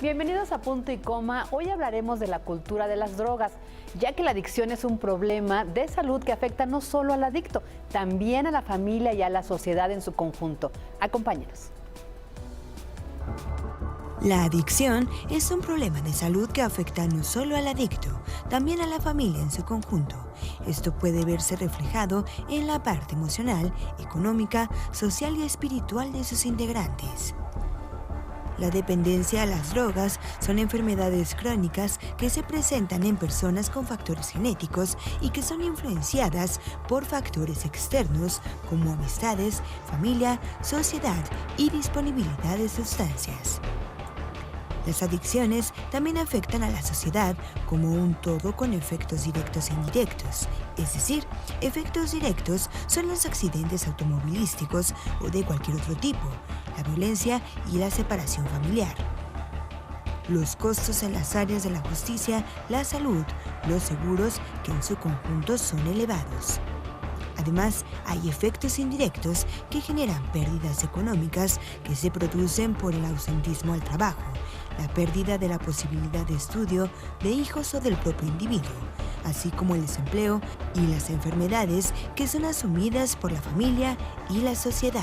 Bienvenidos a Punto y Coma. Hoy hablaremos de la cultura de las drogas, ya que la adicción es un problema de salud que afecta no solo al adicto, también a la familia y a la sociedad en su conjunto. Acompáñenos. La adicción es un problema de salud que afecta no solo al adicto, también a la familia en su conjunto. Esto puede verse reflejado en la parte emocional, económica, social y espiritual de sus integrantes. La dependencia a las drogas son enfermedades crónicas que se presentan en personas con factores genéticos y que son influenciadas por factores externos como amistades, familia, sociedad y disponibilidad de sustancias. Las adicciones también afectan a la sociedad como un todo con efectos directos e indirectos. Es decir, efectos directos son los accidentes automovilísticos o de cualquier otro tipo, la violencia y la separación familiar. Los costos en las áreas de la justicia, la salud, los seguros, que en su conjunto son elevados. Además, hay efectos indirectos que generan pérdidas económicas que se producen por el ausentismo al trabajo, la pérdida de la posibilidad de estudio de hijos o del propio individuo, así como el desempleo y las enfermedades que son asumidas por la familia y la sociedad.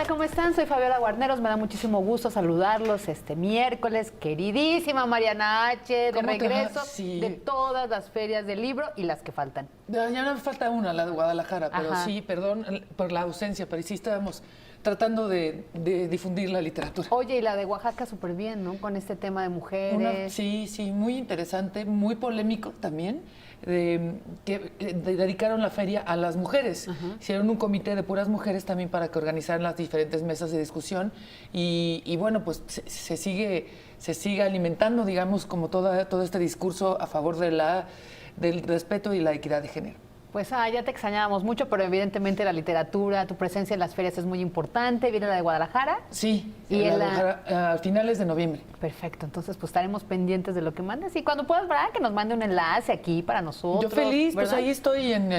¿Cómo están? Soy Fabiola Guarneros, me da muchísimo gusto saludarlos este miércoles. Queridísima Mariana H., de regreso de todas las ferias del libro y las que faltan. Ya me falta una, la de Guadalajara, pero sí, perdón por la ausencia, pero sí estábamos tratando de difundir la literatura. Oye, y la de Oaxaca súper bien, ¿no? Con este tema de mujeres. Sí, muy interesante, muy polémico también. Que dedicaron la feria a las mujeres. Hicieron un comité de puras mujeres también para que organizaran las diferentes mesas de discusión y bueno, pues se sigue alimentando, digamos, como todo este discurso a favor del respeto y la equidad de género. Pues ya te extrañábamos mucho, pero evidentemente la literatura, tu presencia en las ferias es muy importante. ¿Viene la de Guadalajara? Sí, y Guadalajara, a finales de noviembre. Perfecto, entonces pues estaremos pendientes de lo que mandes y cuando puedas, ¿verdad? Que nos mande un enlace aquí para nosotros. Yo feliz, ¿verdad? Pues ahí estoy en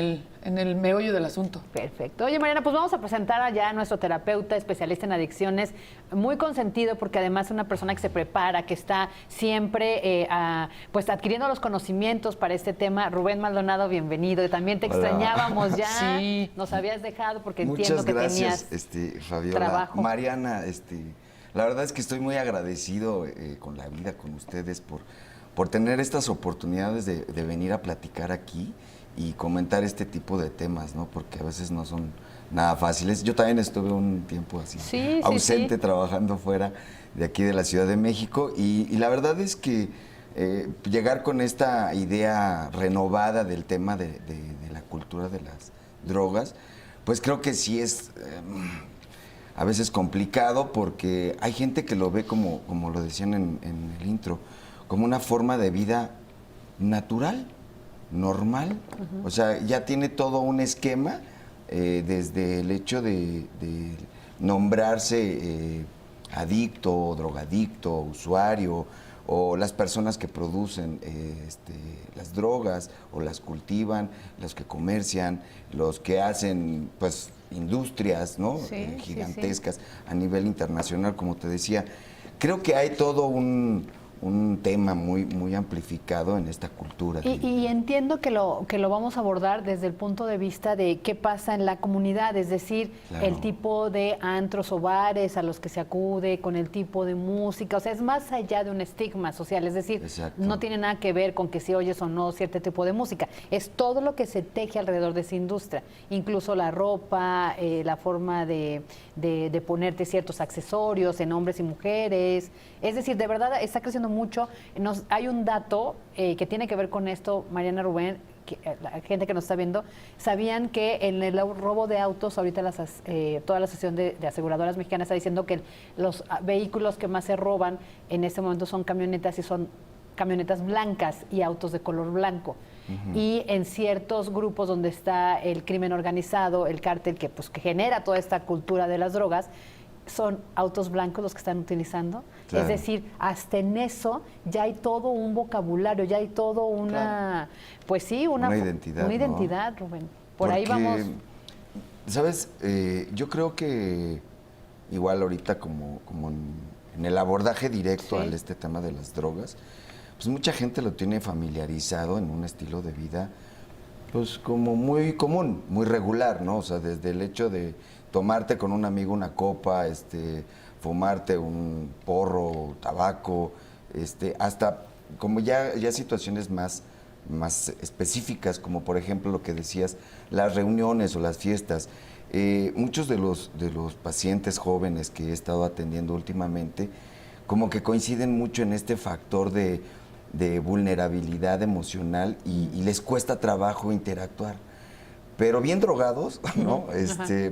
el meollo del asunto. Perfecto. Oye, Mariana, pues vamos a presentar allá a nuestro terapeuta especialista en adicciones, muy consentido porque además es una persona que se prepara, que está siempre pues adquiriendo los conocimientos para este tema. Rubén Maldonado, bienvenido. También te extrañábamos ya. Sí. Nos habías dejado porque Muchas entiendo que gracias, tenías Fabiola. trabajo. Mariana, la verdad es que estoy muy agradecido con la vida, con ustedes, por tener estas oportunidades de venir a platicar aquí y comentar este tipo de temas, ¿no? Porque a veces no son nada fáciles. Yo también estuve un tiempo así, ausente, trabajando fuera de aquí de la Ciudad de México y la verdad es que llegar con esta idea renovada del tema de la cultura de las drogas, pues creo que sí es a veces complicado porque hay gente que lo ve como lo decían en el intro, como una forma de vida natural, normal. O sea, ya tiene todo un esquema desde el hecho de nombrarse adicto, drogadicto, usuario, o las personas que producen las drogas o las cultivan, los que comercian, los que hacen pues industrias, ¿no? Gigantescas a nivel internacional, como te decía. Creo que hay todo un tema muy amplificado en esta cultura. Y entiendo que lo vamos a abordar desde el punto de vista de qué pasa en la comunidad, es decir, claro, el tipo de antros o bares a los que se acude, con el tipo de música, o sea, es más allá de un estigma social, es decir, exacto, no tiene nada que ver con que si oyes o no cierto tipo de música, es todo lo que se teje alrededor de esa industria, incluso la ropa, la forma de ponerte ciertos accesorios en hombres y mujeres, es decir, de verdad está creciendo mucho. Hay un dato que tiene que ver con esto, Mariana, Rubén, que, la gente que nos está viendo, sabían que en el robo de autos, ahorita toda la asociación de aseguradoras mexicanas está diciendo que los vehículos que más se roban en este momento son camionetas y son camionetas blancas y autos de color blanco. Y en ciertos grupos donde está el crimen organizado, el cártel que genera toda esta cultura de las drogas, son autos blancos los que están utilizando. Claro. Es decir, hasta en eso ya hay todo un vocabulario, ya hay todo una, pues sí, una identidad. Una identidad, ¿no? Rubén. Por ahí vamos. ¿Sabes? Yo creo que igual ahorita como en el abordaje directo Sí. a este tema de las drogas, pues mucha gente lo tiene familiarizado en un estilo de vida pues como muy común, muy regular, ¿no? O sea, desde el hecho de tomarte con un amigo una copa, fumarte un porro, tabaco, hasta como ya situaciones más específicas, como por ejemplo lo que decías, las reuniones o las fiestas. Muchos de los pacientes jóvenes que he estado atendiendo últimamente, como que coinciden mucho en este factor de vulnerabilidad emocional y les cuesta trabajo interactuar. Pero bien drogados, ¿no?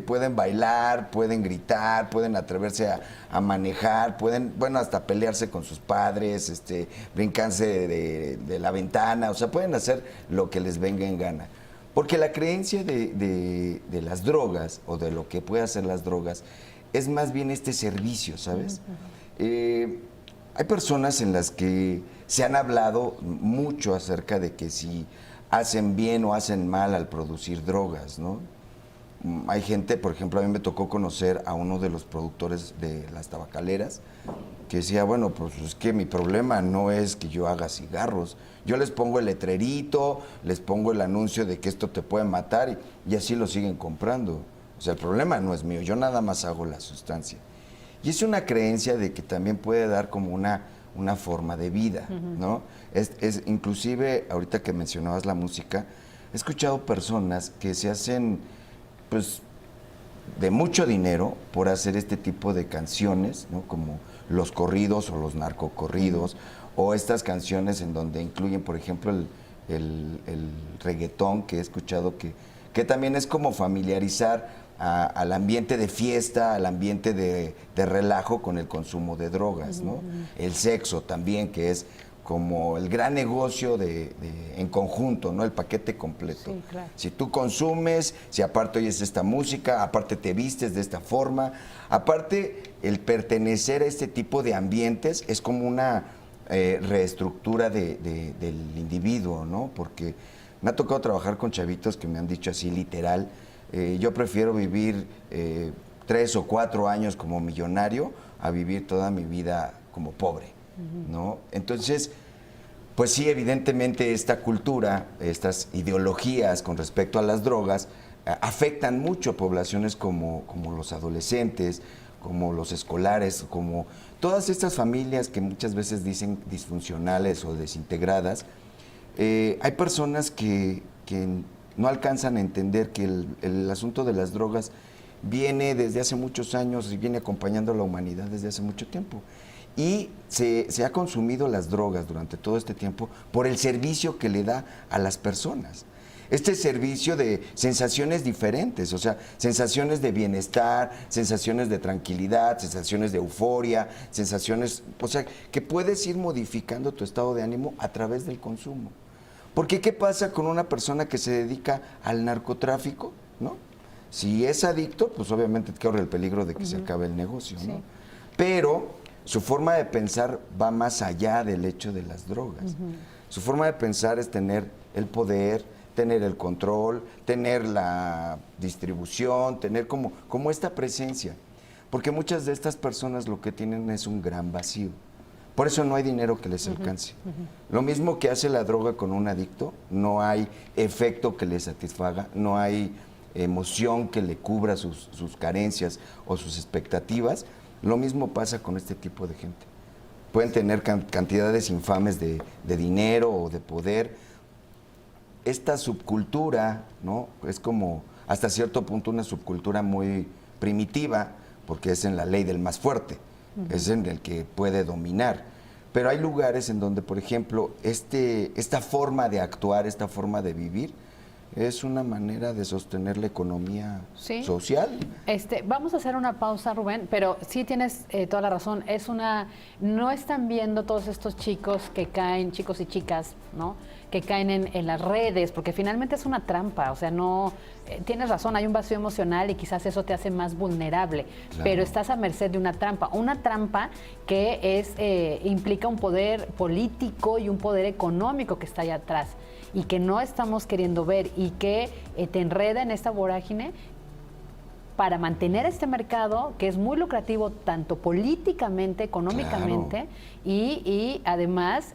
Pueden bailar, pueden gritar, pueden atreverse a manejar, pueden, bueno, hasta pelearse con sus padres, brincarse de la ventana, o sea, pueden hacer lo que les venga en gana. Porque la creencia de las drogas, o de lo que puede hacer las drogas, es más bien este servicio, ¿sabes? Hay personas en las que se han hablado mucho acerca de que si hacen bien o hacen mal al producir drogas, ¿no? Hay gente, por ejemplo, a mí me tocó conocer a uno de los productores de las tabacaleras que decía, bueno, pues es que mi problema no es que yo haga cigarros, yo les pongo el letrerito, les pongo el anuncio de que esto te puede matar y así lo siguen comprando. O sea, el problema no es mío, yo nada más hago la sustancia. Y es una creencia de que también puede dar como una forma de vida, ¿no? Inclusive, ahorita que mencionabas la música, he escuchado personas que se hacen, pues, de mucho dinero por hacer este tipo de canciones, ¿no? Como los corridos o los narcocorridos, o estas canciones en donde incluyen, por ejemplo, el reggaetón, que he escuchado que también es como familiarizar al ambiente de fiesta, al ambiente de relajo con el consumo de drogas, ¿no? El sexo también, que es como el gran negocio en conjunto, ¿no? El paquete completo. Sí, claro. Si tú consumes, si aparte oyes esta música, aparte te vistes de esta forma, aparte el pertenecer a este tipo de ambientes es como una reestructura del individuo, ¿no? Porque me ha tocado trabajar con chavitos que me han dicho así literal, yo prefiero vivir 3 o 4 años como millonario a vivir toda mi vida como pobre, ¿no? Entonces, pues sí, evidentemente esta cultura, estas ideologías con respecto a las drogas afectan mucho a poblaciones como los adolescentes, como los escolares, como todas estas familias que muchas veces dicen disfuncionales o desintegradas. Hay personas que no alcanzan a entender que el asunto de las drogas viene desde hace muchos años y viene acompañando a la humanidad desde hace mucho tiempo. Y se ha consumido las drogas durante todo este tiempo por el servicio que le da a las personas. Este servicio de sensaciones diferentes, o sea, sensaciones de bienestar, sensaciones de tranquilidad, sensaciones de euforia, sensaciones, o sea, que puedes ir modificando tu estado de ánimo a través del consumo. Porque ¿qué pasa con una persona que se dedica al narcotráfico, ¿no? Si es adicto, pues obviamente corre el peligro de que se acabe el negocio, ¿no? Sí. Pero su forma de pensar va más allá del hecho de las drogas. Su forma de pensar es tener el poder, tener el control, tener la distribución, tener como esta presencia. Porque muchas de estas personas lo que tienen es un gran vacío. Por eso no hay dinero que les alcance. Lo mismo que hace la droga con un adicto, no hay efecto que le satisfaga, no hay emoción que le cubra sus carencias o sus expectativas. Lo mismo pasa con este tipo de gente. Pueden tener cantidades infames de dinero o de poder. Esta subcultura, ¿no? Es como hasta cierto punto una subcultura muy primitiva, porque es en la ley del más fuerte, es en el que puede dominar. Pero hay lugares en donde, por ejemplo, esta forma de actuar, esta forma de vivir, es una manera de sostener la economía social. Vamos a hacer una pausa, Rubén, pero sí tienes toda la razón. No están viendo todos estos chicos que caen, chicos y chicas, ¿no? Que caen en las redes, porque finalmente es una trampa, o sea, no, tienes razón, hay un vacío emocional y quizás eso te hace más vulnerable, Claro. pero estás a merced de una trampa que implica un poder político y un poder económico que está allá atrás y que no estamos queriendo ver y que te enreda en esta vorágine para mantener este mercado que es muy lucrativo tanto políticamente, económicamente y además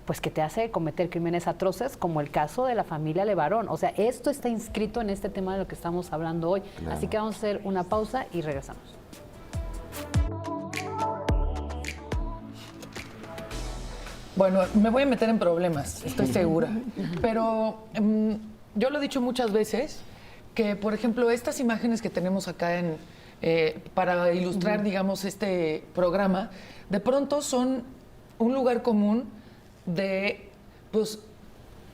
pues que te hace cometer crímenes atroces como el caso de la familia Levarón. O sea, esto está inscrito en este tema de lo que estamos hablando hoy. Claro. Así que vamos a hacer una pausa y regresamos. Bueno, me voy a meter en problemas, estoy segura. Pero yo lo he dicho muchas veces, que por ejemplo estas imágenes que tenemos acá para ilustrar, digamos, este programa, de pronto son un lugar común de, pues,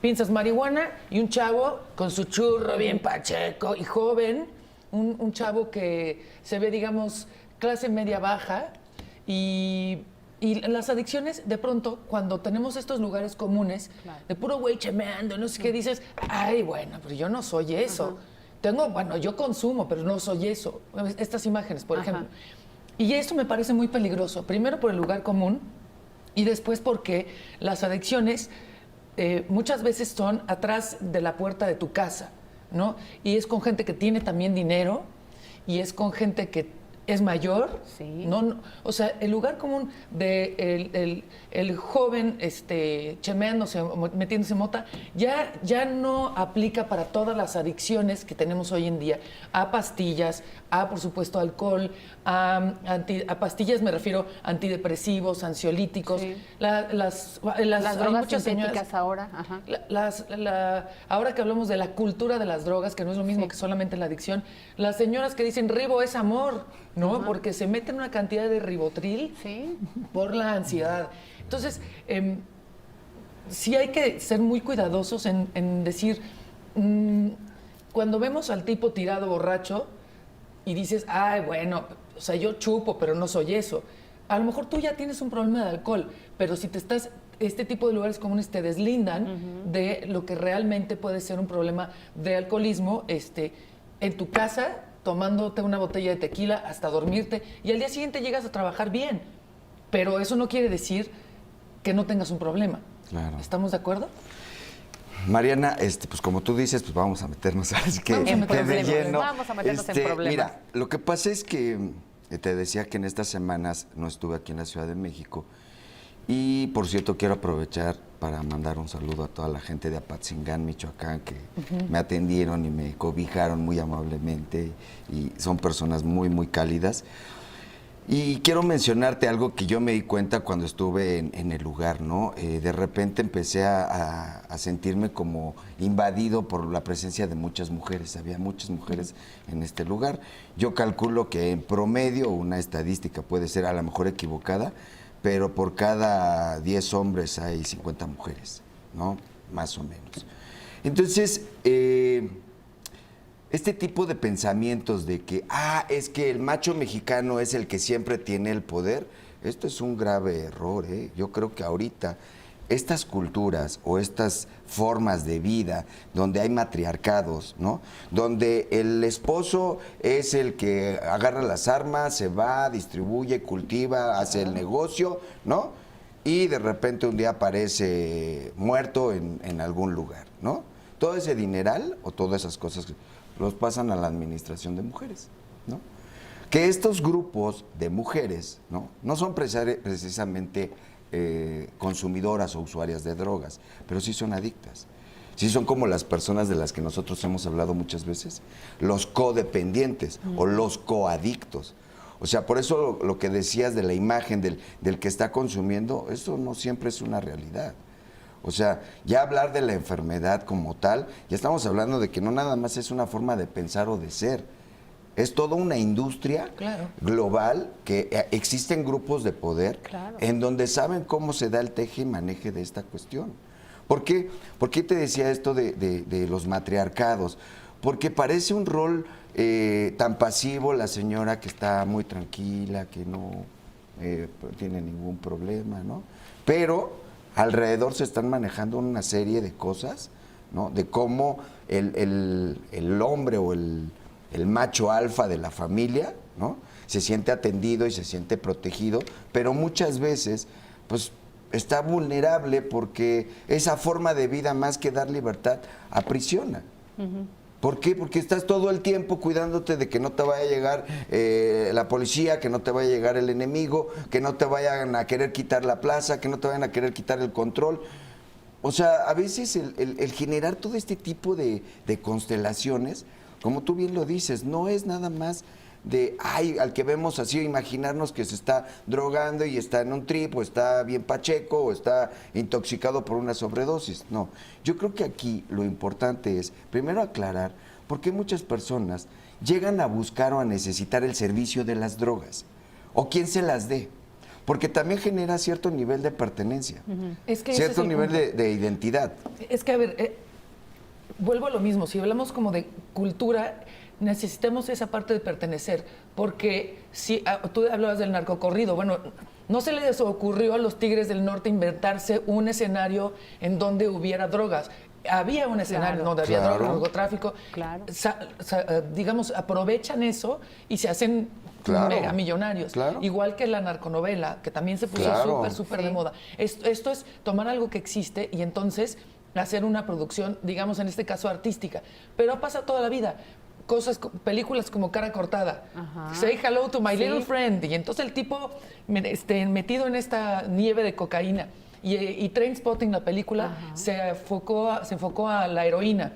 pinzas marihuana y un chavo con su churro bien pacheco y joven, un chavo que se ve, digamos, clase media baja y las adicciones, de pronto, cuando tenemos estos lugares comunes, Claro. de puro güey chemeando, no sé qué, dices, ay, bueno, pero yo no soy eso. Bueno, yo consumo, pero no soy eso. Estas imágenes, por Ajá. ejemplo. Y esto me parece muy peligroso. Primero por el lugar común y después porque las adicciones muchas veces son atrás de la puerta de tu casa, ¿no? Y es con gente que tiene también dinero y es con gente que es mayor. Sí. O sea, el lugar común de el joven chemeándose, metiéndose mota, ya no aplica para todas las adicciones que tenemos hoy en día. A pastillas, a, por supuesto, alcohol, a pastillas, me refiero a antidepresivos, ansiolíticos. Sí. Las Las hay drogas muchas sintéticas señoras- ahora. Ajá. ahora que hablamos de la cultura de las drogas, que no es lo mismo Sí. que solamente la adicción, las señoras que dicen ribo es amor, ¿no? Porque se meten una cantidad de ribotril Sí. por la ansiedad. Entonces, sí hay que ser muy cuidadosos en decir, cuando vemos al tipo tirado borracho y dices, ay, bueno, o sea, yo chupo, pero no soy eso. A lo mejor tú ya tienes un problema de alcohol, pero si este tipo de lugares comunes te deslindan de lo que realmente puede ser un problema de alcoholismo, en tu casa, tomándote una botella de tequila hasta dormirte, y al día siguiente llegas a trabajar bien. Pero eso no quiere decir que no tengas un problema. Claro. ¿Estamos de acuerdo? Mariana, pues como tú dices, pues vamos a meternos así que Vamos a meternos de en lleno. problemas. Vamos a meternos en problemas. Mira, lo que pasa es que te decía que en estas semanas no estuve aquí en la Ciudad de México y por cierto quiero aprovechar para mandar un saludo a toda la gente de Apatzingán, Michoacán, que me atendieron y me cobijaron muy amablemente y son personas muy, muy cálidas. Y quiero mencionarte algo que yo me di cuenta cuando estuve en el lugar, ¿no? De repente empecé a sentirme como invadido por la presencia de muchas mujeres. Había muchas mujeres en este lugar. Yo calculo que en promedio, una estadística puede ser a lo mejor equivocada, pero por cada 10 hombres hay 50 mujeres, ¿no? Más o menos. Entonces, este tipo de pensamientos de que, es que el macho mexicano es el que siempre tiene el poder, esto es un grave error, ¿eh? Yo creo que ahorita estas culturas o estas formas de vida donde hay matriarcados, ¿no? Donde el esposo es el que agarra las armas, se va, distribuye, cultiva, hace el negocio, ¿no? Y de repente un día aparece muerto en algún lugar, ¿no? Todo ese dineral o todas esas cosas los pasan a la administración de mujeres, ¿no? Que estos grupos de mujeres, no son precisamente consumidoras o usuarias de drogas, pero sí son adictas. Sí son como las personas de las que nosotros hemos hablado muchas veces, los codependientes o los coadictos. O sea, por eso lo que decías de la imagen del que está consumiendo, eso no siempre es una realidad. O sea, ya hablar de la enfermedad como tal, ya estamos hablando de que no nada más es una forma de pensar o de ser. Es toda una industria global que existen grupos de poder en donde saben cómo se da el teje y maneje de esta cuestión. ¿Por qué te decía esto de los matriarcados? Porque parece un rol tan pasivo la señora que está muy tranquila, que no tiene ningún problema, ¿no? Pero alrededor se están manejando una serie de cosas ¿no? De cómo el hombre o el macho alfa de la familia, ¿no? Se siente atendido y se siente protegido, pero muchas veces, pues, está vulnerable porque esa forma de vida, más que dar libertad, aprisiona. ¿Por qué? Porque estás todo el tiempo cuidándote de que no te vaya a llegar la policía, que no te vaya a llegar el enemigo, que no te vayan a querer quitar la plaza, que no te vayan a querer quitar el control. O sea, a veces el generar todo este tipo de constelaciones, como tú bien lo dices, no es nada más de, ay, al que vemos así, imaginarnos que se está drogando y está en un trip, o está bien pacheco, o está intoxicado por una sobredosis. No, yo creo que aquí lo importante es, primero aclarar, por qué muchas personas llegan a buscar o a necesitar el servicio de las drogas, o quién se las dé. Porque también genera cierto nivel de pertenencia, Es que cierto ese es el nivel punto. de identidad. Es que, a ver, vuelvo a lo mismo. Si hablamos como de cultura, necesitamos esa parte de pertenecer. Porque si tú hablabas del narcocorrido, bueno, no se les ocurrió a los Tigres del Norte inventarse un escenario en donde hubiera drogas. Había un escenario donde había drogas, narcotráfico. Claro. Digamos, aprovechan eso y se hacen mega millonarios. Igual que la narconovela, que también se puso súper de moda. Esto es tomar algo que existe y entonces hacer una producción, digamos, en este caso artística. Pero pasa toda la vida. Películas como Cara Cortada, Say Hello to My Little Friend, y entonces el tipo metido en esta nieve de cocaína. Y Trainspotting, la película, se enfocó a la heroína.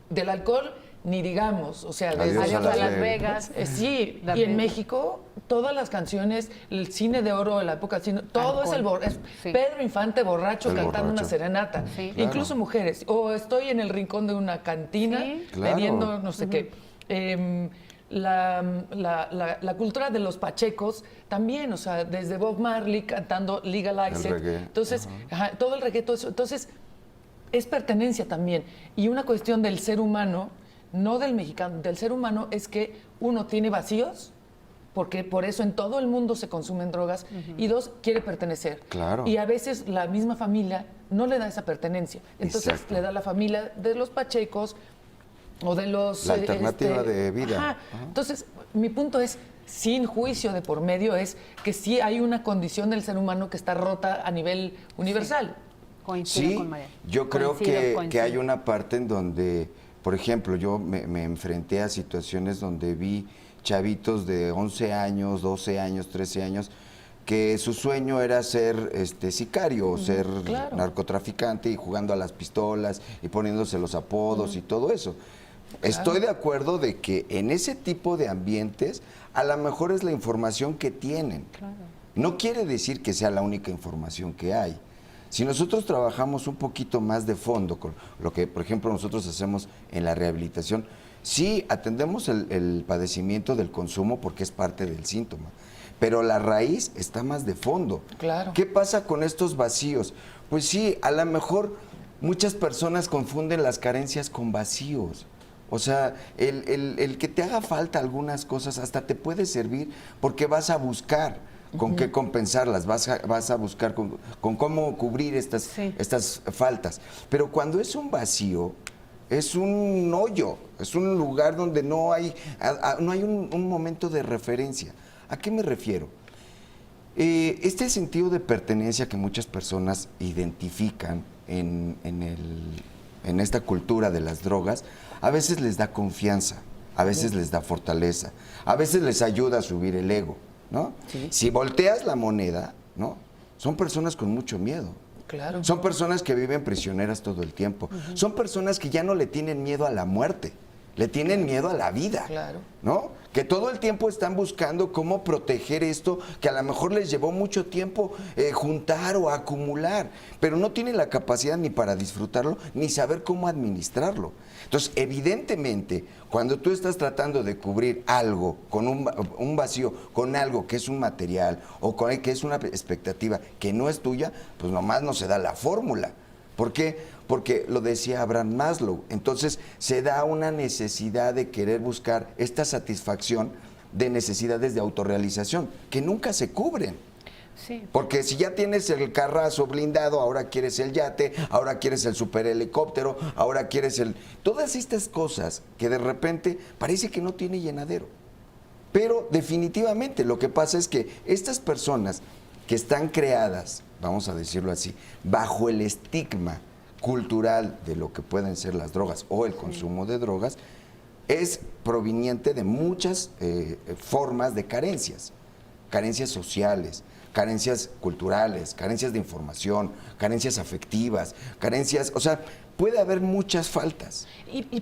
Del alcohol, ni digamos, o sea, desde Adiós a Las Vegas. Sí, y en México, todas las canciones, el cine de oro de la época del cine, todo es Pedro Infante borracho cantando una serenata, incluso mujeres, o estoy en el rincón de una cantina bebiendo no sé qué. La cultura de los pachecos también, o sea, desde Bob Marley cantando Legalize It. Entonces, todo el reggae, todo eso. Entonces, es pertenencia también. Y una cuestión del ser humano, no del mexicano, del ser humano, es que uno tiene vacíos, porque por eso en todo el mundo se consumen drogas, y dos, quiere pertenecer. Y a veces la misma familia no le da esa pertenencia. Entonces le da la familia de los pachecos o de los... La alternativa de vida. Entonces, mi punto es, sin juicio de por medio, es que sí hay una condición del ser humano que está rota a nivel universal. Coincido con María. Yo creo que hay una parte en donde, por ejemplo, yo me enfrenté a situaciones donde vi chavitos de 11 años, 12 años, 13 años, que su sueño era ser sicario, ser narcotraficante y jugando a las pistolas y poniéndose los apodos y todo eso. Estoy de acuerdo de que en ese tipo de ambientes a lo mejor es la información que tienen. No quiere decir que sea la única información que hay. Si nosotros trabajamos un poquito más de fondo con lo que, por ejemplo, nosotros hacemos en la rehabilitación, sí atendemos el padecimiento del consumo porque es parte del síntoma, pero la raíz está más de fondo. ¿Qué pasa con estos vacíos? Pues sí, a lo mejor muchas personas confunden las carencias con vacíos. O sea, el que te haga falta algunas cosas hasta te puede servir porque vas a buscar con qué compensarlas, vas a buscar con cómo cubrir estas faltas. Pero cuando es un vacío, es un hoyo, es un lugar donde no hay un momento de referencia. ¿A qué me refiero? Este sentido de pertenencia que muchas personas identifican en esta cultura de las drogas, a veces les da confianza, a veces les da fortaleza, a veces les ayuda a subir el ego, ¿no? Si volteas la moneda, ¿no? Son personas con mucho miedo. Son personas que viven prisioneras todo el tiempo. Son personas que ya no le tienen miedo a la muerte, le tienen miedo a la vida, ¿no? Que todo el tiempo están buscando cómo proteger esto que a lo mejor les llevó mucho tiempo juntar o acumular, pero no tienen la capacidad ni para disfrutarlo, ni saber cómo administrarlo. Entonces, evidentemente, cuando tú estás tratando de cubrir algo con un vacío, con algo que es un material o que es una expectativa que no es tuya, pues nomás no se da la fórmula. ¿Por qué? Porque lo decía Abraham Maslow. Entonces se da una necesidad de querer buscar esta satisfacción de necesidades de autorrealización que nunca se cubren. Sí. Porque si ya tienes el carrazo blindado, ahora quieres el yate, ahora quieres el superhelicóptero, ahora quieres el... Todas estas cosas que de repente parece que no tiene llenadero. Pero definitivamente lo que pasa es que estas personas que están creadas, vamos a decirlo así, bajo el estigma cultural de lo que pueden ser las drogas o el consumo de drogas, es proveniente de muchas formas de carencias sociales, carencias culturales, carencias de información, carencias afectivas, carencias, o sea, puede haber muchas faltas.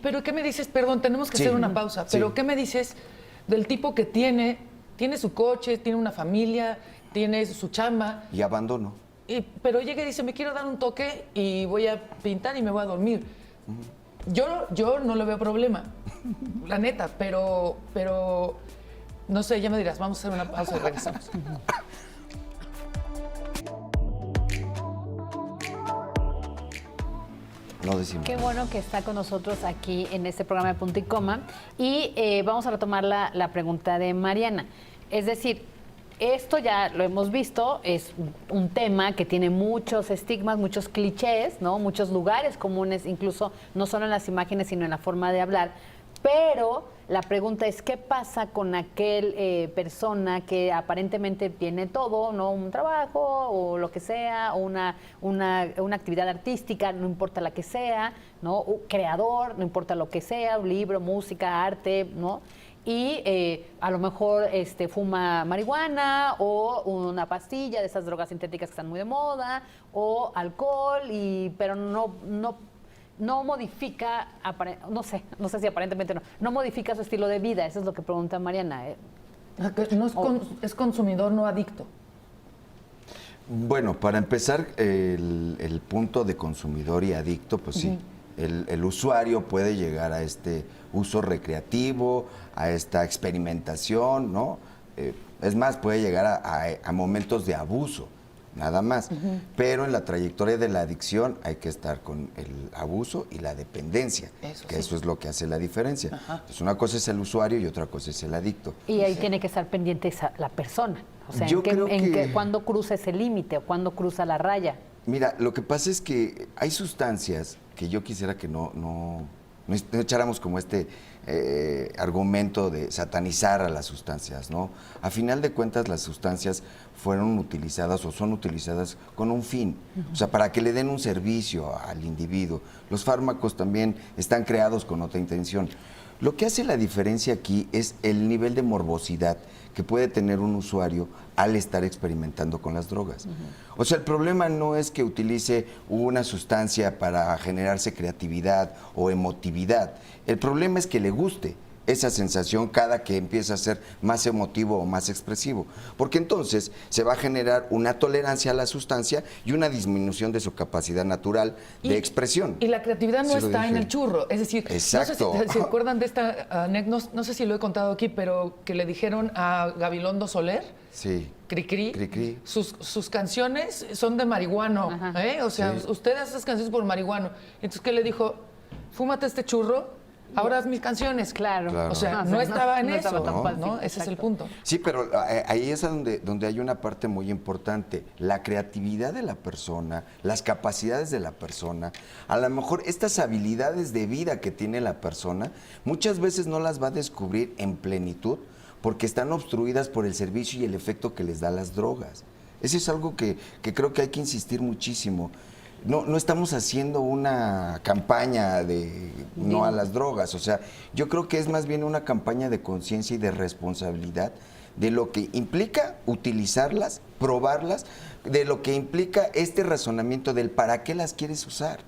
Pero ¿qué me dices? Perdón, tenemos que hacer una pausa, pero Sí. ¿qué me dices del tipo que tiene su coche, tiene una familia, tiene su chamba, Y abandono. pero llega y dice, me quiero dar un toque y voy a pintar y me voy a dormir? Yo no le veo problema, la neta, pero no sé, ya me dirás, vamos a hacer una pausa y regresamos. No decimos. Qué bueno que está con nosotros aquí en este programa de Punto y Coma. Y vamos a retomar la pregunta de Mariana. Es decir, esto ya lo hemos visto, es un tema que tiene muchos estigmas, muchos clichés, ¿no? Muchos lugares comunes, incluso no solo en las imágenes, sino en la forma de hablar. Pero la pregunta es, ¿qué pasa con aquel persona que aparentemente tiene todo, ¿no? Un trabajo o lo que sea, o una actividad artística, no importa la que sea, ¿no? Un creador, no importa lo que sea, un libro, música, arte, ¿no? Y a lo mejor fuma marihuana o una pastilla de esas drogas sintéticas que están muy de moda, o alcohol, pero no modifica, no sé si aparentemente no modifica su estilo de vida. Eso es lo que pregunta Mariana. No es consumidor, no adicto. Bueno, para empezar, el punto de consumidor y adicto, pues sí, el usuario puede llegar a este uso recreativo, a esta experimentación, ¿no? Es más, puede llegar a momentos de abuso, nada más. Pero en la trayectoria de la adicción hay que estar con el abuso y la dependencia, eso es lo que hace la diferencia. Entonces, una cosa es el usuario y otra cosa es el adicto. Y ahí tiene que estar pendiente la persona. O sea, Yo creo que ¿cuándo cruza ese límite o cuándo cruza la raya? Mira, lo que pasa es que hay sustancias que yo quisiera que no echáramos como argumento de satanizar a las sustancias, ¿no? A final de cuentas, las sustancias fueron utilizadas o son utilizadas con un fin, o sea, para que le den un servicio al individuo. Los fármacos también están creados con otra intención. Lo que hace la diferencia aquí es el nivel de morbosidad que puede tener un usuario al estar experimentando con las drogas. O sea, el problema no es que utilice una sustancia para generarse creatividad o emotividad. El problema es que le guste esa sensación cada que empieza a ser más emotivo o más expresivo. Porque entonces se va a generar una tolerancia a la sustancia y una disminución de su capacidad natural de expresión. Y la creatividad no Sí, lo está en dije. el churro. Es decir, Exacto. no sé si se acuerdan de esta anécdota, no sé si lo he contado aquí, pero que le dijeron a Gabilondo Soler, Sí. Cricri, Cricri. sus canciones son de marihuano, ¿eh? O sea, Sí. usted hace esas canciones por marihuano. Entonces, ¿qué le dijo? Fúmate este churro, ahora haz mis canciones. Claro. Claro. O sea, No, no no, estaba en no eso, estaba tan ¿no? fácil, Ese es el exacto. punto. Sí, pero ahí es donde hay una parte muy importante, la creatividad de la persona, las capacidades de la persona. A lo mejor estas habilidades de vida que tiene la persona, muchas veces no las va a descubrir en plenitud porque están obstruidas por el servicio y el efecto que les da las drogas. Eso es algo que creo que hay que insistir muchísimo. No estamos haciendo una campaña de no a las drogas, o sea, yo creo que es más bien una campaña de conciencia y de responsabilidad de lo que implica utilizarlas, probarlas, de lo que implica este razonamiento del para qué las quieres usar.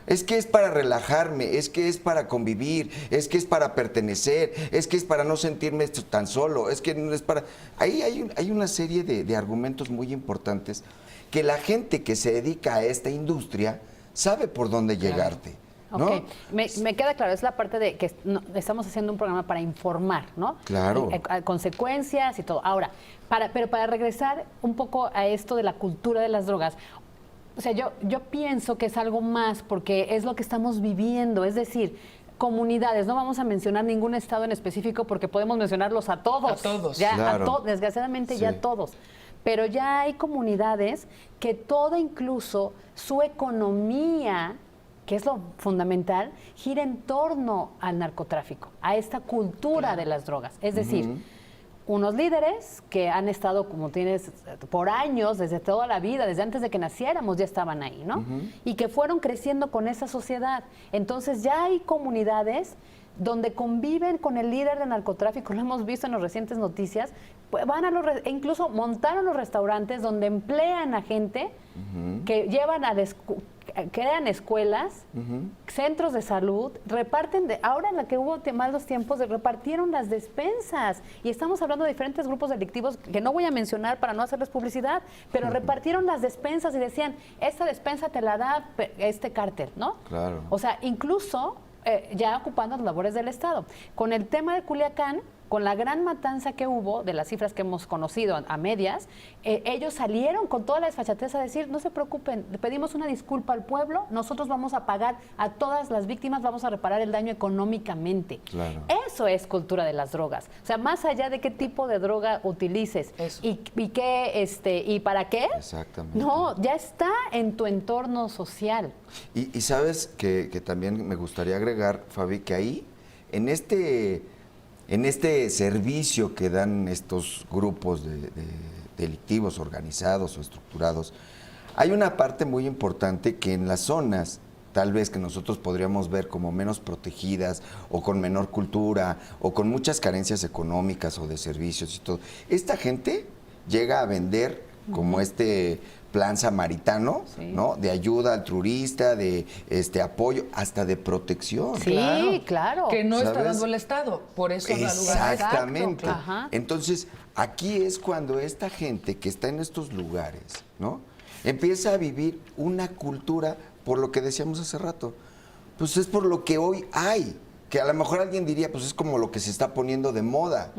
Es que es para relajarme, es que es para convivir, es que es para pertenecer, es que es para no sentirme tan solo, es que no es para... Ahí hay una serie de argumentos muy importantes que la gente que se dedica a esta industria sabe por dónde llegarte, ¿no? Ok, me queda claro, es la parte de que estamos haciendo un programa para informar, ¿no? Claro. Consecuencias y todo. Ahora, pero para regresar un poco a esto de la cultura de las drogas, o sea, yo pienso que es algo más porque es lo que estamos viviendo, es decir, comunidades, no vamos a mencionar ningún estado en específico porque podemos mencionarlos a todos. A todos. Ya, Claro. desgraciadamente Sí. ya todos. pero ya hay comunidades que toda, incluso su economía, que es lo fundamental, gira en torno al narcotráfico, a esta cultura de las drogas. Es decir, unos líderes que han estado, como tienes, por años, desde toda la vida, desde antes de que naciéramos, ya estaban ahí, ¿no? Y que fueron creciendo con esa sociedad. Entonces ya hay comunidades donde conviven con el líder de narcotráfico, lo hemos visto en las recientes noticias, pues van a incluso montaron los restaurantes donde emplean a gente que llevan crean escuelas, centros de salud, reparten, ahora en la que hubo malos tiempos, repartieron las despensas, y estamos hablando de diferentes grupos delictivos que no voy a mencionar para no hacerles publicidad, pero repartieron las despensas y decían, esta despensa te la da este cártel, ¿no? Claro. O sea, incluso ya ocupando las labores del Estado. Con el tema de Culiacán, con la gran matanza que hubo, de las cifras que hemos conocido a medias, ellos salieron con toda la desfachatez a decir, no se preocupen, le pedimos una disculpa al pueblo, nosotros vamos a pagar a todas las víctimas, vamos a reparar el daño económicamente. Claro. Eso es cultura de las drogas. O sea, más allá de qué tipo de droga utilices y qué, y para qué, exactamente, no, ya está en tu entorno social. Y sabes que también me gustaría agregar, Fabi, que ahí, en este servicio que dan estos grupos de delictivos organizados o estructurados, hay una parte muy importante que en las zonas, tal vez que nosotros podríamos ver como menos protegidas o con menor cultura o con muchas carencias económicas o de servicios y todo, esta gente llega a vender como este plan samaritano, ¿no? De ayuda altruista, de apoyo, hasta de protección. Sí, claro. Que no está ¿sabes? dando el Estado, por eso da lugar. Exactamente. Exacto. Entonces, aquí es cuando esta gente que está en estos lugares, ¿no? Empieza a vivir una cultura, por lo que decíamos hace rato, pues es por lo que hoy hay. Que a lo mejor alguien diría, pues es como lo que se está poniendo de moda.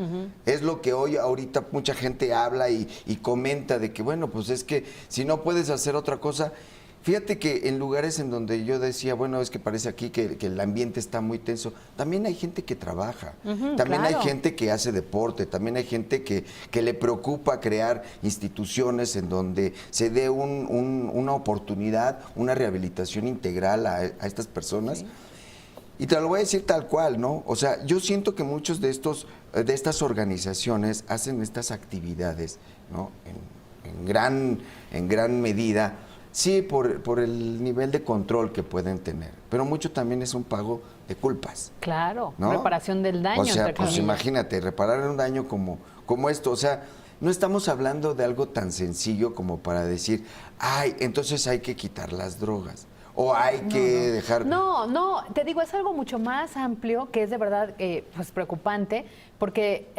Es lo que hoy, ahorita, mucha gente habla y comenta de que, bueno, pues es que si no puedes hacer otra cosa. Fíjate que en lugares en donde yo decía, bueno, es que parece aquí que el ambiente está muy tenso, también hay gente que trabaja, también hay gente que hace deporte, también hay gente que le preocupa crear instituciones en donde se dé una oportunidad, una rehabilitación integral a estas personas. Sí. Y te lo voy a decir tal cual, ¿no? O sea, yo siento que muchos de estas organizaciones hacen estas actividades, ¿no? En gran medida, sí, por el nivel de control que pueden tener, pero mucho también es un pago de culpas. Claro, ¿no? Reparación del daño. O sea, pues imagínate, reparar un daño como esto, o sea, no estamos hablando de algo tan sencillo como para decir, ay, entonces hay que quitar las drogas. ¿O hay que dejar...? No, te digo, es algo mucho más amplio que es de verdad pues preocupante, porque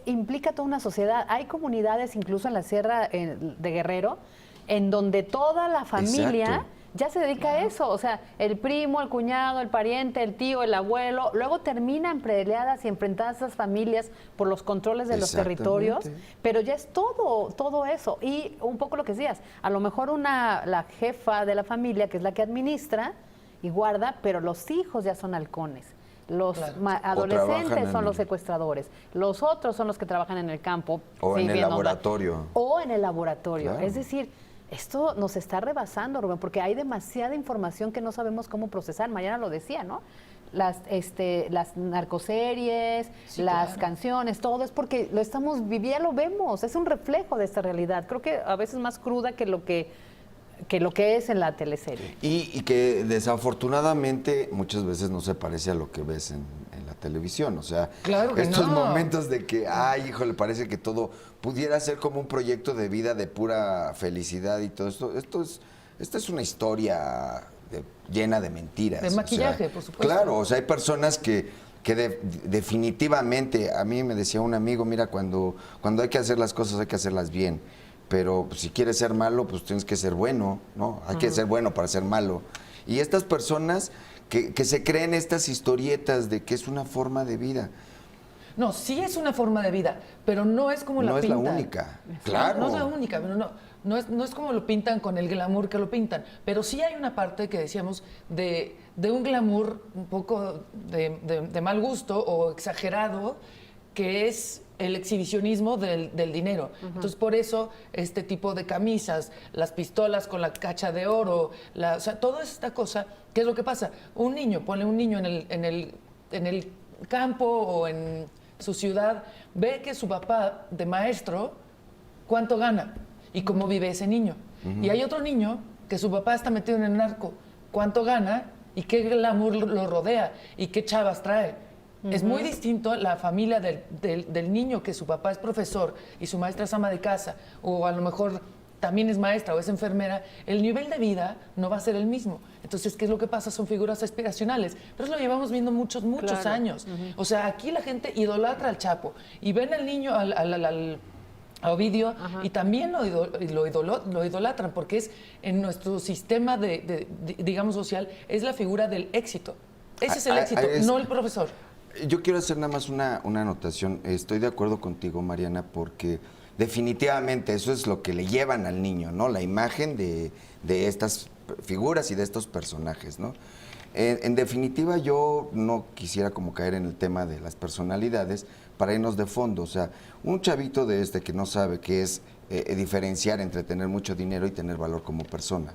implica toda una sociedad. Hay comunidades, incluso en la Sierra de Guerrero, en donde toda la familia... Exacto. Ya se dedica a eso, o sea, el primo, el cuñado, el pariente, el tío, el abuelo, luego terminan peleadas y enfrentadas esas familias por los controles de los territorios, pero ya es todo eso. Y un poco lo que decías, a lo mejor la jefa de la familia, que es la que administra y guarda, pero los hijos ya son halcones. Los adolescentes son los secuestradores, los otros son los que trabajan en el campo. O en el laboratorio. Claro. Es decir, esto nos está rebasando, Rubén, porque hay demasiada información que no sabemos cómo procesar. Mañana lo decía, ¿no? Las narcoseries, las canciones, todo es porque lo estamos viviendo, lo vemos, es un reflejo de esta realidad. Creo que a veces más cruda que lo que es en la teleserie. Y que desafortunadamente muchas veces no se parece a lo que ves en la televisión. O sea, claro que estos momentos de que, ay, híjole, parece que todo pudiera ser como un proyecto de vida de pura felicidad y todo esto. Esta es una historia llena de mentiras. De maquillaje, por supuesto. Claro, o sea, hay personas que definitivamente, a mí me decía un amigo, mira, cuando hay que hacer las cosas hay que hacerlas bien. Pero pues, si quieres ser malo, pues tienes que ser bueno, ¿no? Hay que ser bueno para ser malo. Y estas personas que se creen estas historietas de que es una forma de vida. No, sí es una forma de vida, pero no es como la pintan. No es la única, claro. No es la única, pero no es como lo pintan con el glamour que lo pintan. Pero sí hay una parte que decíamos de un glamour un poco de mal gusto o exagerado, que es el exhibicionismo del dinero. Entonces, por eso este tipo de camisas, las pistolas con la cacha de oro, o sea, toda esta cosa, ¿qué es lo que pasa? Un niño, ponle un niño en el campo o en su ciudad, ve que su papá de maestro, ¿cuánto gana? Y cómo vive ese niño. Y hay otro niño que su papá está metido en el narco, ¿cuánto gana? Y qué glamour lo rodea y qué chavas trae. Es muy distinto la familia del niño que su papá es profesor y su maestra es ama de casa, o a lo mejor también es maestra o es enfermera. El nivel de vida no va a ser el mismo. Entonces, ¿qué es lo que pasa? Son figuras aspiracionales. Pero eso lo llevamos viendo muchos años. O sea, aquí la gente idolatra al Chapo y ven al niño, a Ovidio, y también lo idolatran, porque es en nuestro sistema digamos, social, es la figura del éxito. Ese es el éxito, no el profesor. Yo quiero hacer nada más una anotación. Estoy de acuerdo contigo, Mariana, porque definitivamente eso es lo que le llevan al niño, ¿no? La imagen de estas figuras y de estos personajes, ¿no? En definitiva, yo no quisiera como caer en el tema de las personalidades para irnos de fondo. O sea, un chavito de que no sabe qué es diferenciar entre tener mucho dinero y tener valor como persona.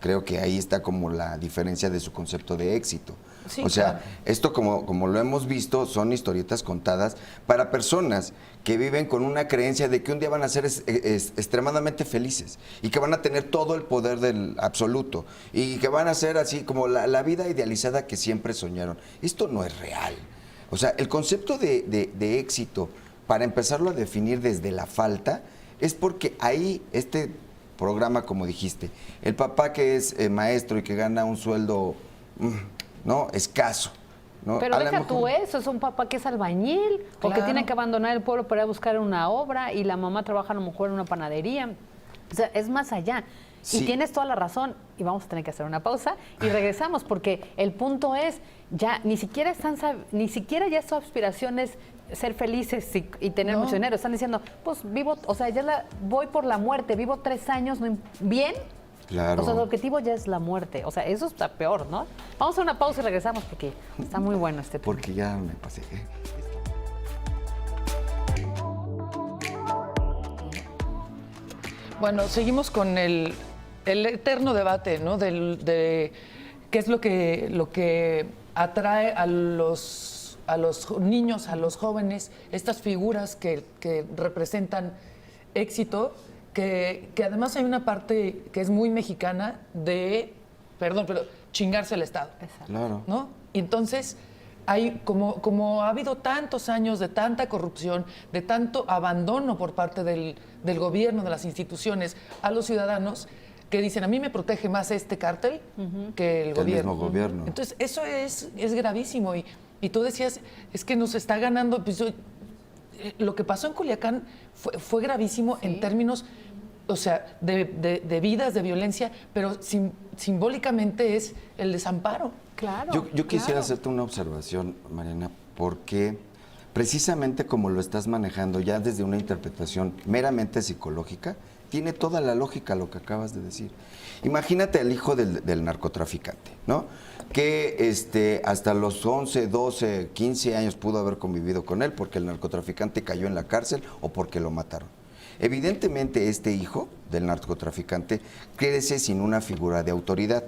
Creo que ahí está como la diferencia de su concepto de éxito. Sí, o sea, claro. Esto como lo hemos visto, son historietas contadas para personas que viven con una creencia de que un día van a ser extremadamente felices y que van a tener todo el poder del absoluto y que van a ser así como la vida idealizada que siempre soñaron. Esto no es real. O sea, el concepto de éxito, para empezarlo a definir desde la falta, es porque ahí este programa, como dijiste, el papá que es maestro y que gana un sueldo no escaso, ¿no? Pero deja tú eso, es un papá que es albañil, claro, o que tiene que abandonar el pueblo para ir a buscar una obra, y la mamá trabaja a lo mejor en una panadería. O sea, es más allá. Sí. Y tienes toda la razón, y vamos a tener que hacer una pausa y regresamos, porque el punto es, ya ni siquiera ya su aspiración es ser felices y tener mucho dinero. Están diciendo, pues vivo, o sea, voy por la muerte, vivo 3 años bien. Claro. O sea, el objetivo ya es la muerte. O sea, eso está peor, ¿no? Vamos a una pausa y regresamos, porque está muy bueno este tema. Porque ya me pasé. Bueno, seguimos con el eterno debate, ¿no? De qué es lo que atrae a los niños, a los jóvenes, estas figuras que representan éxito, que además hay una parte que es muy mexicana pero chingarse el Estado. Exacto. Claro. ¿No? Y entonces hay como ha habido tantos años de tanta corrupción, de tanto abandono por parte del gobierno, de las instituciones, a los ciudadanos, que dicen, a mí me protege más este cártel que el gobierno. Mismo gobierno. Entonces, eso es gravísimo. Y tú decías, es que nos está ganando. Pues, lo que pasó en Culiacán fue gravísimo, ¿sí? En términos, o sea, de vidas, de violencia, pero simbólicamente es el desamparo. Claro. Yo quisiera hacerte una observación, Mariana, porque precisamente como lo estás manejando ya desde una interpretación meramente psicológica, tiene toda la lógica lo que acabas de decir. Imagínate al hijo del narcotraficante, ¿no? Que hasta los 11, 12, 15 años pudo haber convivido con él porque el narcotraficante cayó en la cárcel o porque lo mataron. Evidentemente este hijo del narcotraficante crece sin una figura de autoridad,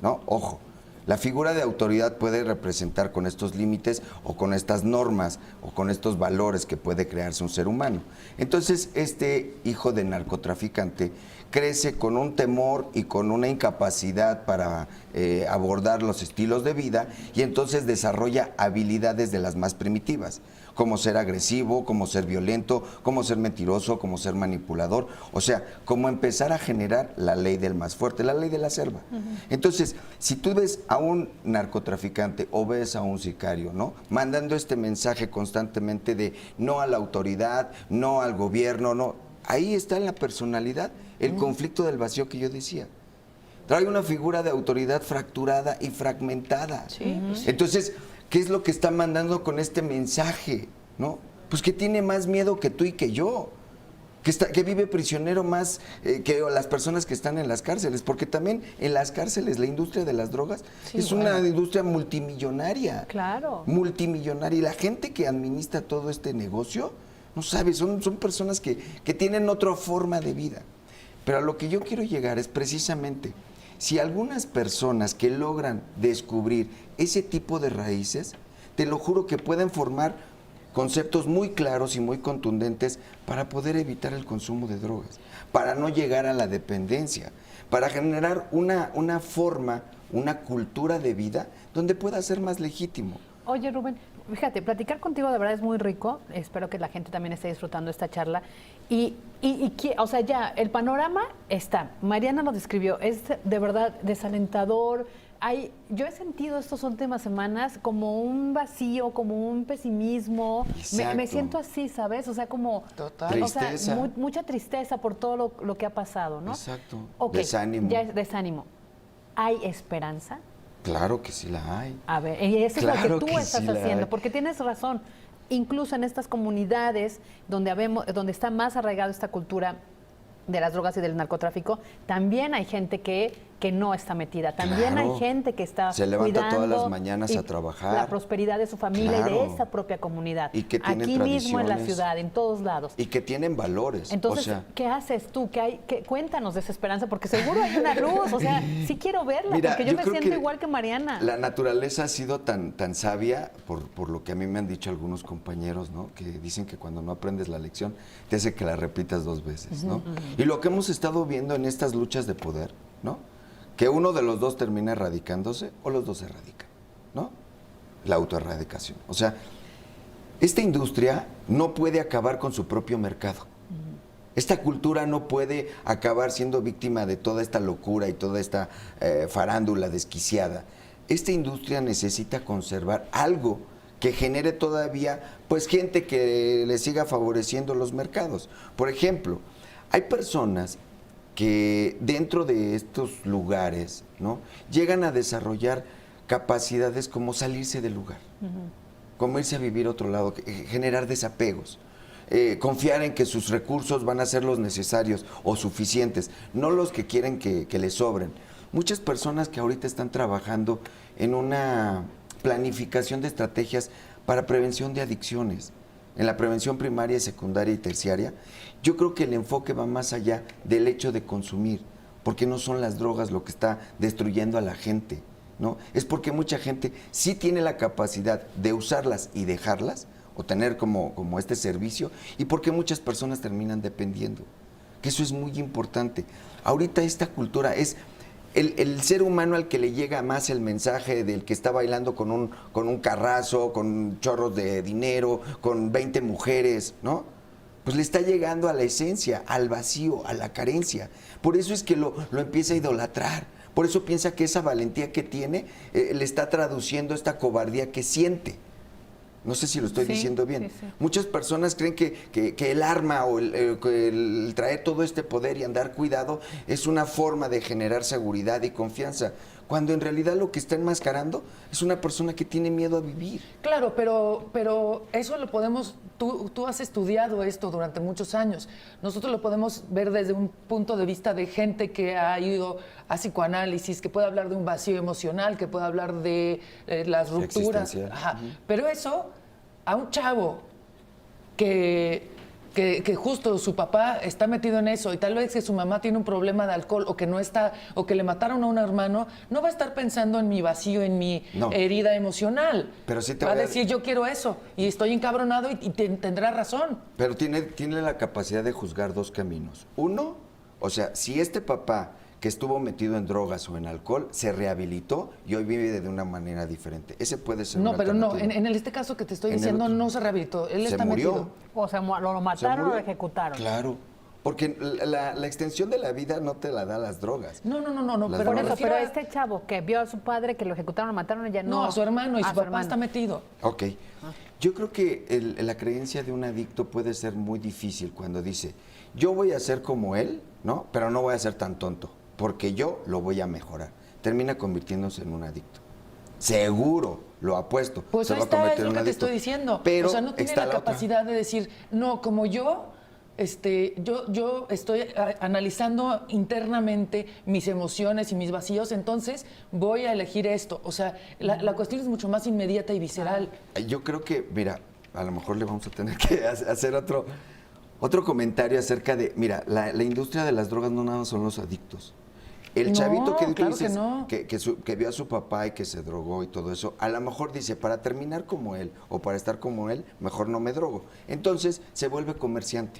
¿no? Ojo. La figura de autoridad puede representar con estos límites o con estas normas o con estos valores que puede crearse un ser humano. Entonces, este hijo de narcotraficante crece con un temor y con una incapacidad para abordar los estilos de vida y entonces desarrolla habilidades de las más primitivas, como ser agresivo, como ser violento, como ser mentiroso, como ser manipulador, o sea, como empezar a generar la ley del más fuerte, la ley de la selva. Entonces, si tú ves a un narcotraficante o ves a un sicario, ¿no? Mandando este mensaje constantemente de no a la autoridad, no al gobierno, no, ahí está en la personalidad el conflicto del vacío que yo decía. Trae una figura de autoridad fracturada y fragmentada. Sí. Entonces, ¿qué es lo que está mandando con este mensaje? ¿No? Pues que tiene más miedo que tú y que yo, que vive prisionero más que las personas que están en las cárceles, porque también en las cárceles la industria de las drogas es una industria multimillonaria. Claro. Multimillonaria. Y la gente que administra todo este negocio No sabes, son personas que tienen otra forma de vida. Pero a lo que yo quiero llegar es precisamente, si algunas personas que logran descubrir ese tipo de raíces, te lo juro que pueden formar conceptos muy claros y muy contundentes para poder evitar el consumo de drogas, para no llegar a la dependencia, para generar una forma, una cultura de vida donde pueda ser más legítimo. Oye, Rubén, fíjate, platicar contigo de verdad es muy rico. Espero que la gente también esté disfrutando esta charla. O sea, ya, el panorama está. Mariana lo describió. Es de verdad desalentador. Yo he sentido estos últimas semanas como un vacío, como un pesimismo. Me siento así, ¿sabes? O sea, como... Total. Tristeza. O sea, mucha tristeza por todo lo que ha pasado, ¿no? Exacto. Okay, Desánimo. Ya es desánimo. ¿Hay esperanza? Claro que sí la hay. A ver, y eso es Claro lo que tú que estás sí la haciendo, hay. porque tienes razón. Incluso en estas comunidades donde está más arraigada esta cultura de las drogas y del narcotráfico, también hay gente que no está metida. También Claro. hay gente que está Se levanta todas cuidando las mañanas a trabajar. la prosperidad de su familia y de Claro. esta propia comunidad. Y que tienen aquí mismo en la tradiciones. ciudad, en todos lados. Y que tienen valores. Entonces, o sea, ¿qué haces tú? Cuéntanos de esa esperanza, porque seguro hay una luz. O sea, sí quiero verla, mira, porque yo me creo siento que igual que Mariana. La naturaleza ha sido tan sabia, por lo que a mí me han dicho algunos compañeros, ¿no? Que dicen que cuando no aprendes la lección, te hace que la repitas 2 veces, ¿no? Y lo que hemos estado viendo en estas luchas de poder, ¿no? Que uno de los dos termina erradicándose o los dos se erradican, ¿no? La autoerradicación. O sea, esta industria no puede acabar con su propio mercado. Esta cultura no puede acabar siendo víctima de toda esta locura y toda esta farándula desquiciada. Esta industria necesita conservar algo que genere todavía, pues, gente que le siga favoreciendo los mercados. Por ejemplo, hay personas que dentro de estos lugares, ¿no?, llegan a desarrollar capacidades como salirse del lugar, como irse a vivir a otro lado, generar desapegos, confiar en que sus recursos van a ser los necesarios o suficientes, no los que quieren que les sobren. Muchas personas que ahorita están trabajando en una planificación de estrategias para prevención de adicciones, en la prevención primaria, secundaria y terciaria, yo creo que el enfoque va más allá del hecho de consumir, porque no son las drogas lo que está destruyendo a la gente, ¿no? Es porque mucha gente sí tiene la capacidad de usarlas y dejarlas, o tener como este servicio, y porque muchas personas terminan dependiendo, que eso es muy importante. Ahorita esta cultura es el ser humano al que le llega más el mensaje del que está bailando con un carrazo, con chorros de dinero, con 20 mujeres, ¿no? Pues le está llegando a la esencia, al vacío, a la carencia. Por eso es que lo empieza a idolatrar. Por eso piensa que esa valentía que tiene le está traduciendo esta cobardía que siente. No sé si lo estoy diciendo bien. Sí. Muchas personas creen que el arma o el traer todo este poder y andar cuidado es una forma de generar seguridad y confianza, cuando en realidad lo que está enmascarando es una persona que tiene miedo a vivir. Claro, pero eso lo podemos, tú has estudiado esto durante muchos años. Nosotros lo podemos ver desde un punto de vista de gente que ha ido a psicoanálisis, que puede hablar de un vacío emocional, que puede hablar de las rupturas. Existencial. Ajá. Pero eso, a un chavo que justo su papá está metido en eso y tal vez que su mamá tiene un problema de alcohol o que no está, o que le mataron a un hermano, no va a estar pensando en mi vacío, en mi herida emocional. Pero sí te va a voy a decir, yo quiero eso y estoy encabronado y tendrá razón. Pero tiene la capacidad de juzgar 2 caminos. Uno, o sea, si este papá que estuvo metido en drogas o en alcohol se rehabilitó y hoy vive de una manera diferente. Ese puede ser No, una pero no, alternativa. en este caso que te estoy En el diciendo otro. no se rehabilitó, él Se está murió. metido. O sea, lo mataron o murió. lo ejecutaron. Claro, porque la extensión de la vida no te la da las drogas. No, Las pero Por me eso, refiero pero a este chavo que vio a su padre que lo ejecutaron, lo mataron, ya no. no, a su hermano y A su papá está metido. Ok. Yo creo que la creencia de un adicto puede ser muy difícil cuando dice, yo voy a ser como él, ¿no? Pero no voy a ser tan tonto, porque yo lo voy a mejorar. Termina convirtiéndose en un adicto. Seguro, lo apuesto. Pues se ahí va a está, convertir es en lo un que te adicto. estoy diciendo. Pero o sea, no tiene está la otra. capacidad de decir, no, como yo estoy analizando internamente mis emociones y mis vacíos, entonces voy a elegir esto. O sea, la cuestión es mucho más inmediata y visceral. Yo creo que, mira, a lo mejor le vamos a tener que hacer otro comentario acerca de, mira, la industria de las drogas no nada más son los adictos. El chavito que tú claro dices que no. que vio a su papá y que se drogó y todo eso, a lo mejor dice, para terminar como él o para estar como él, mejor no me drogo. Entonces se vuelve comerciante,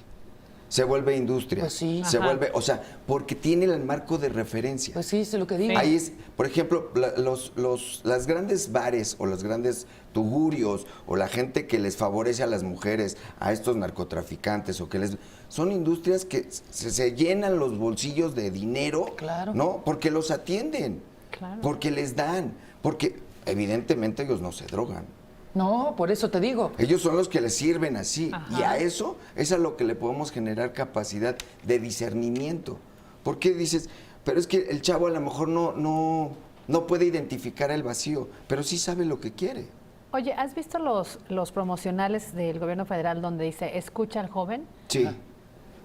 se vuelve industria, Pues sí. se Ajá. vuelve, o sea, porque tiene el marco de referencia. Pues sí, es lo que digo. Ahí es, por ejemplo, las grandes bares o los grandes tugurios o la gente que les favorece a las mujeres, a estos narcotraficantes o que les... Son industrias que se llenan los bolsillos de dinero, Claro. ¿no? Porque los atienden, Claro. porque les dan, porque evidentemente ellos no se drogan. No, por eso te digo. Ellos son los que les sirven así. Ajá. Y a eso es a lo que le podemos generar capacidad de discernimiento. ¿Por qué dices? Pero es que el chavo a lo mejor no puede identificar el vacío, pero sí sabe lo que quiere. Oye, ¿has visto los promocionales del gobierno federal donde dice, escucha al joven? Sí.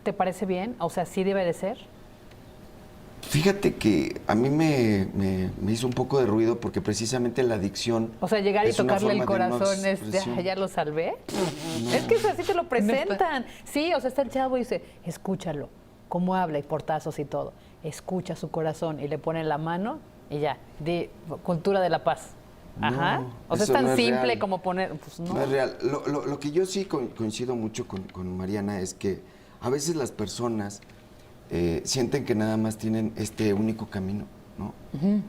¿Te parece bien? O sea, ¿sí debe de ser? Fíjate que a mí me hizo un poco de ruido porque precisamente la adicción... O sea, llegar y es una tocarle el forma de no corazón es de, expresión. "Ah, ya lo salvé". Es que así te lo presentan. Sí, o sea, está el chavo y dice, escúchalo, cómo habla y portazos y todo. Escucha su corazón y le pone la mano y ya, de cultura de la paz. Ajá. O sea, es eso tan no es simple real. como poner, pues no. No es real. Lo que yo sí coincido mucho con Mariana es que a veces las personas sienten que nada más tienen este único camino, ¿no?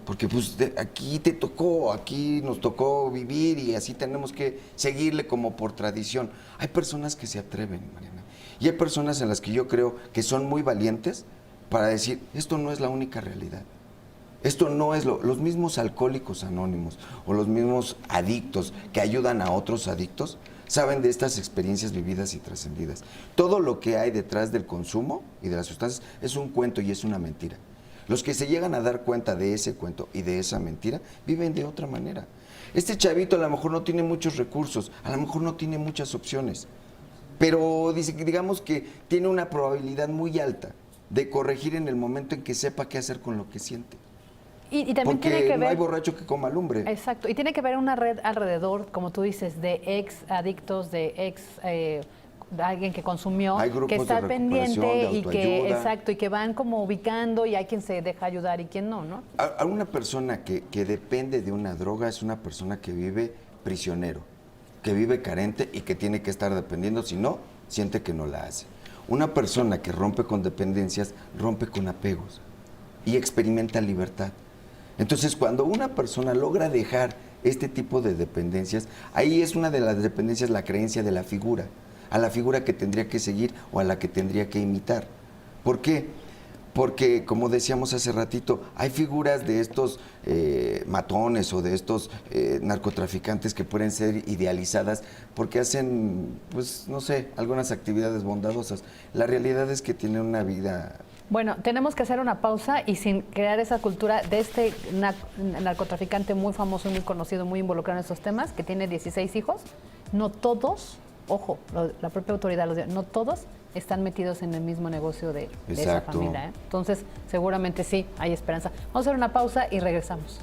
Porque pues aquí te tocó, aquí nos tocó vivir y así tenemos que seguirle como por tradición. Hay personas que se atreven, Mariana, y hay personas en las que yo creo que son muy valientes para decir, esto no es la única realidad. Esto no es los mismos alcohólicos anónimos o los mismos adictos que ayudan a otros adictos saben de estas experiencias vividas y trascendidas. Todo lo que hay detrás del consumo y de las sustancias es un cuento y es una mentira. Los que se llegan a dar cuenta de ese cuento y de esa mentira viven de otra manera. Este chavito a lo mejor no tiene muchos recursos, a lo mejor no tiene muchas opciones, pero digamos que tiene una probabilidad muy alta de corregir en el momento en que sepa qué hacer con lo que siente. Y también Porque tiene que no hay ver... borracho que coma lumbre. Exacto, y tiene que ver una red alrededor, como tú dices, de ex adictos, de de alguien que consumió, Hay grupos que está de recuperación, pendiente de y que, autoayuda. exacto, y que van como ubicando y hay quien se deja ayudar y quien no, ¿no? A una persona que depende de una droga es una persona que vive prisionero, que vive carente y que tiene que estar dependiendo, si no, siente que no la hace. Una persona que rompe con dependencias, rompe con apegos y experimenta libertad. Entonces, cuando una persona logra dejar este tipo de dependencias, ahí es una de las dependencias la creencia de la figura, a la figura que tendría que seguir o a la que tendría que imitar. ¿Por qué? Porque, como decíamos hace ratito, hay figuras de estos matones o de estos narcotraficantes que pueden ser idealizadas porque hacen, pues, no sé, algunas actividades bondadosas. La realidad es que tienen una vida... Bueno, tenemos que hacer una pausa y sin crear esa cultura de este narcotraficante muy famoso, muy conocido, muy involucrado en estos temas, que tiene 16 hijos, no todos, ojo, la propia autoridad los dice, no todos están metidos en el mismo negocio de esa Exacto. familia, ¿eh? Entonces, seguramente sí, hay esperanza. Vamos a hacer una pausa y regresamos.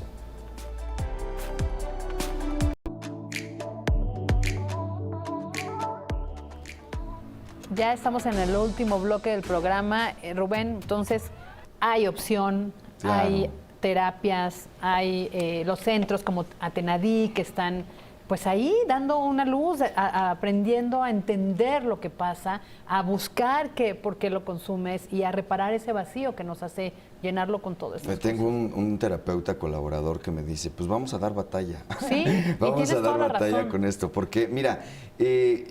Ya estamos en el último bloque del programa. Rubén, entonces, hay opción, Claro. hay terapias, hay los centros como Atenadí que están pues ahí dando una luz, aprendiendo a entender lo que pasa, a buscar por qué lo consumes y a reparar ese vacío que nos hace llenarlo con todo eso. Tengo un terapeuta colaborador que me dice, pues vamos a dar batalla. Sí, y vamos tienes a dar toda la batalla razón. con esto, porque mira,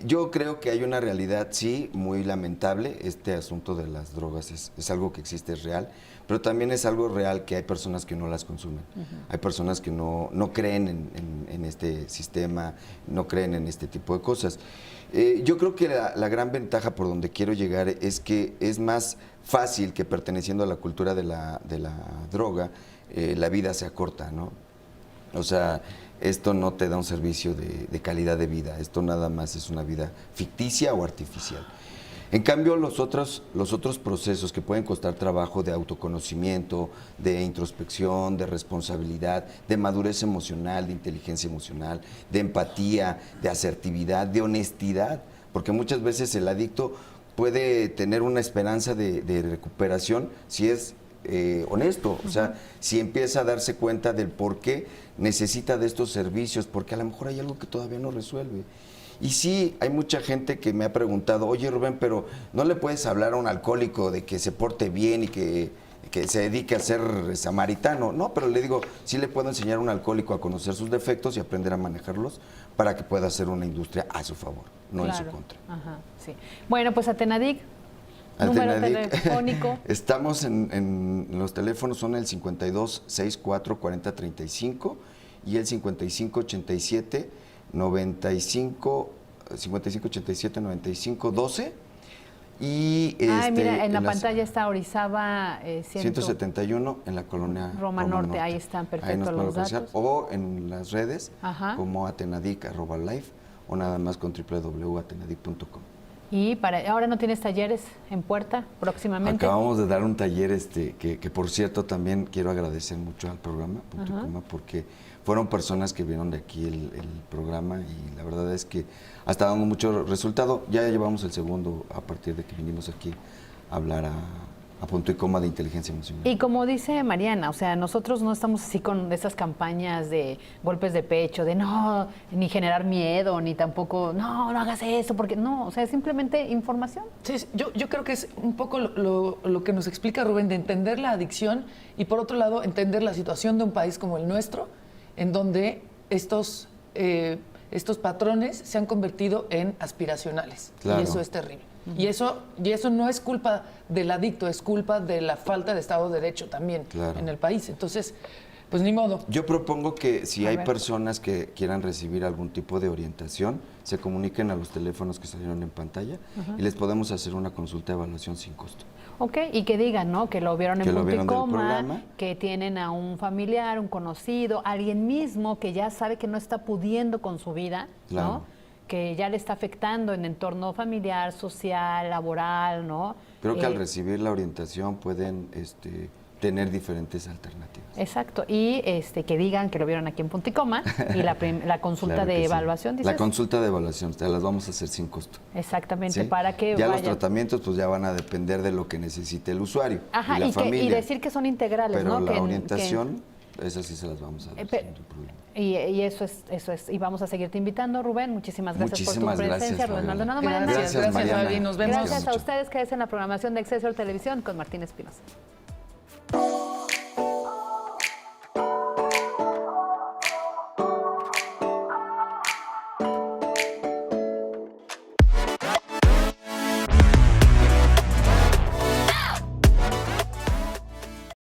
yo creo que hay una realidad, sí, muy lamentable. Este asunto de las drogas es algo que existe, es real, pero también es algo real que hay personas que no las consumen. Hay personas que no creen en este sistema, no creen en este tipo de cosas. Yo creo que la gran ventaja por donde quiero llegar es que es más fácil que perteneciendo a la cultura de la droga, la vida sea corta, ¿no? O sea, esto no te da un servicio de calidad de vida, esto nada más es una vida ficticia o artificial. En cambio, los otros procesos que pueden costar trabajo de autoconocimiento, de introspección, de responsabilidad, de madurez emocional, de inteligencia emocional, de empatía, de asertividad, de honestidad, porque muchas veces el adicto puede tener una esperanza de recuperación si es honesto, o sea, si empieza a darse cuenta del por qué necesita de estos servicios, porque a lo mejor hay algo que todavía no resuelve. Y sí, hay mucha gente que me ha preguntado, oye Rubén, pero ¿no le puedes hablar a un alcohólico de que se porte bien y que se dedique a ser samaritano? No, pero le digo, sí le puedo enseñar a un alcohólico a conocer sus defectos y aprender a manejarlos para que pueda hacer una industria a su favor, no en su contra. Ajá, sí. Bueno, pues Atenadic, número telefónico. Estamos en los teléfonos, son el 52 64 40 35 y el 55 87 95 12 y mira, en la pantalla está Orizaba 171 en la colonia Roma Norte. Ahí están perfectos los datos. O en las redes como atenadic@live o nada más con www.atenadic.com. Y ahora no tienes talleres en puerta próximamente. Acabamos de dar un taller que por cierto también quiero agradecer mucho al programa porque fueron personas que vieron de aquí el programa y la verdad es que ha estado dando mucho resultado. Ya llevamos el segundo a partir de que vinimos aquí a hablar a punto y coma de inteligencia emocional. Y como dice Mariana, o sea, nosotros no estamos así con esas campañas de golpes de pecho, de no, ni generar miedo, ni tampoco, no hagas eso, porque no, o sea, es simplemente información. Sí, yo creo que es un poco lo que nos explica Rubén, de entender la adicción y por otro lado entender la situación de un país como el nuestro, en donde estos patrones se han convertido en aspiracionales. Claro. Y eso es terrible. Y eso no es culpa del adicto, es culpa de la falta de Estado de Derecho también en el país. Entonces, pues ni modo. Yo propongo que si hay personas que quieran recibir algún tipo de orientación, se comuniquen a los teléfonos que salieron en pantalla y les podemos hacer una consulta de evaluación sin costo. Ok, y que digan, ¿no? Que lo vieron en punto y coma, que tienen a un familiar, un conocido, alguien mismo que ya sabe que no está pudiendo con su vida, ¿no? Que ya le está afectando en entorno familiar, social, laboral, ¿no? Creo que al recibir la orientación pueden tener diferentes alternativas. Exacto, y que digan que lo vieron aquí en punto y coma y la consulta de evaluación. ¿Dices? La consulta de evaluación, te las vamos a hacer sin costo. Exactamente, para que ya los tratamientos pues ya van a depender de lo que necesite el usuario y la familia. Y decir que son integrales, pero ¿no? la orientación, esas sí se las vamos a dar sin ningún problema. Y eso es, y vamos a seguirte invitando, Rubén. Muchísimas gracias por tu presencia, Rubén Maldonado. Gracias, Mariana. Nos vemos. Gracias a ustedes que es en la programación de Excelsior Televisión con Martín Espinosa.